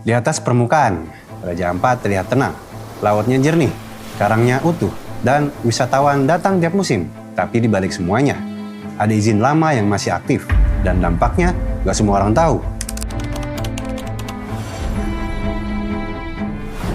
Di atas permukaan, Raja Ampat terlihat tenang, lautnya jernih, karangnya utuh, dan wisatawan datang tiap musim. Tapi di balik semuanya, ada izin lama yang masih aktif, dan dampaknya gak semua orang tahu.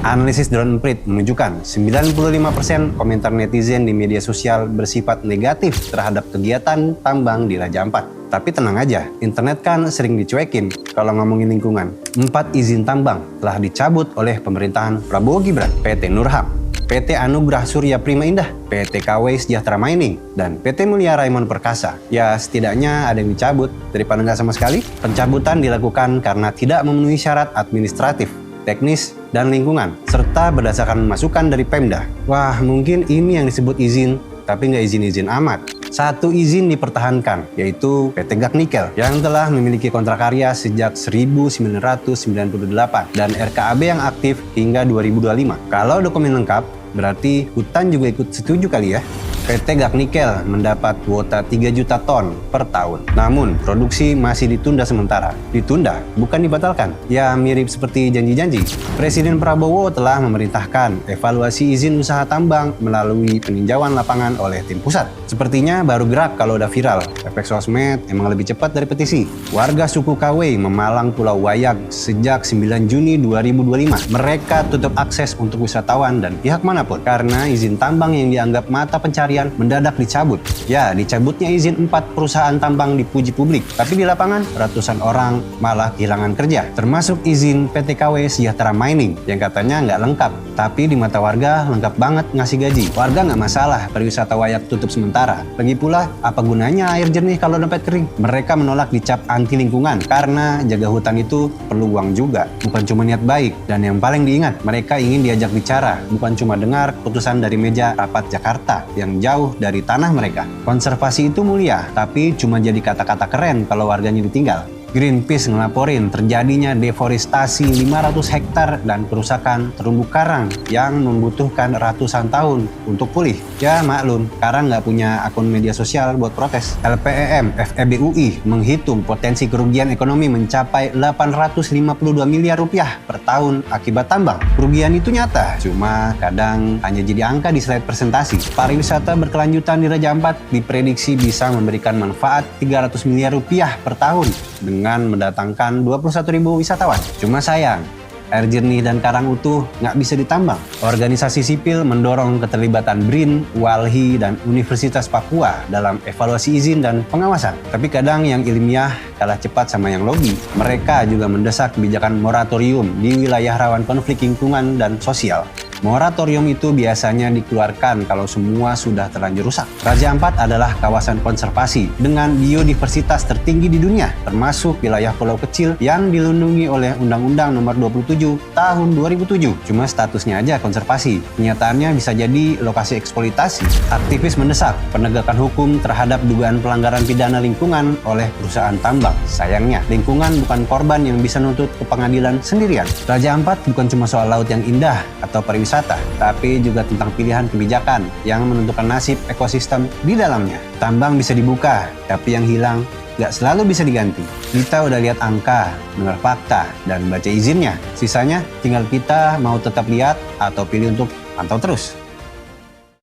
Analisis Drone Emprit menunjukkan 95% komentar netizen di media sosial bersifat negatif terhadap kegiatan tambang di Raja Ampat. Tapi tenang aja, internet kan sering dicuekin kalau ngomongin lingkungan. 4 izin tambang telah dicabut oleh pemerintahan Prabowo Gibran, PT Nurham, PT Anugrah Surya Prima Indah, PT KW Sejahtera Mining, dan PT Mulia Raimon Perkasa. Ya, setidaknya ada yang dicabut daripada nggak sama sekali. Pencabutan dilakukan karena tidak memenuhi syarat administratif, teknis, dan lingkungan, serta berdasarkan masukan dari Pemda. Wah, mungkin ini yang disebut izin, tapi nggak izin-izin amat. Satu izin dipertahankan, yaitu PT Gak Nikel, yang telah memiliki kontrak karya sejak 1998, dan RKAB yang aktif hingga 2025. Kalau dokumen lengkap, berarti hutan juga ikut setuju kali ya. PT Gak Nikel mendapat kuota 3 juta ton per tahun. Namun, produksi masih ditunda sementara. Ditunda, bukan dibatalkan. Ya, mirip seperti janji-janji. Presiden Prabowo telah memerintahkan evaluasi izin usaha tambang melalui peninjauan lapangan oleh tim pusat. Sepertinya baru gerak kalau udah viral. Efek sosmed emang lebih cepat dari petisi. Warga suku KW memalang Pulau Wayang sejak 9 Juni 2025. Mereka tutup akses untuk wisatawan dan pihak manapun karena izin tambang yang dianggap mata pencarian mendadak dicabut. Ya, dicabutnya izin 4 perusahaan tambang dipuji publik, tapi di lapangan ratusan orang malah kehilangan kerja, termasuk izin PT KW Sejahtera Mining yang katanya nggak lengkap, tapi di mata warga lengkap banget ngasih gaji. Warga nggak masalah pariwisata Wayak tutup sementara. Lagi pula, apa gunanya air jernih kalau dompet kering? Mereka menolak dicap anti lingkungan karena jaga hutan itu perlu uang juga, bukan cuma niat baik. Dan yang paling diingat, mereka ingin diajak bicara, bukan cuma dengar putusan dari meja rapat Jakarta yang jauh dari tanah mereka. Konservasi itu mulia, tapi cuma jadi kata-kata keren kalau warganya ditinggal. Greenpeace ngelaporin terjadinya deforestasi 500 hektar dan kerusakan terumbu karang yang membutuhkan ratusan tahun untuk pulih. Ya maklum, karang nggak punya akun media sosial buat protes. LPEM FEBUI menghitung potensi kerugian ekonomi mencapai 852 miliar rupiah per tahun akibat tambang. Kerugian itu nyata, cuma kadang hanya jadi angka di slide presentasi. Pariwisata berkelanjutan di Raja Ampat diprediksi bisa memberikan manfaat 300 miliar rupiah per tahun dengan mendatangkan 21.000 wisatawan. Cuma sayang, air jernih dan karang utuh nggak bisa ditambang. Organisasi sipil mendorong keterlibatan BRIN, WALHI, dan Universitas Papua dalam evaluasi izin dan pengawasan. Tapi kadang yang ilmiah kalah cepat sama yang lobby. Mereka juga mendesak kebijakan moratorium di wilayah rawan konflik lingkungan dan sosial. Moratorium itu biasanya dikeluarkan kalau semua sudah terlanjur rusak. Raja Ampat adalah kawasan konservasi dengan biodiversitas tertinggi di dunia, termasuk wilayah pulau kecil yang dilindungi oleh Undang-Undang Nomor 27 Tahun 2007. Cuma statusnya aja konservasi. Kenyataannya bisa jadi lokasi eksploitasi. Aktivis mendesak penegakan hukum terhadap dugaan pelanggaran pidana lingkungan oleh perusahaan tambang. Sayangnya, lingkungan bukan korban yang bisa nuntut ke pengadilan sendirian. Raja Ampat bukan cuma soal laut yang indah atau pariwisata, tapi juga tentang pilihan kebijakan yang menentukan nasib ekosistem di dalamnya. Tambang bisa dibuka, tapi yang hilang nggak selalu bisa diganti. Kita udah lihat angka, dengar fakta, dan baca izinnya. Sisanya tinggal kita mau tetap lihat atau pilih untuk pantau terus.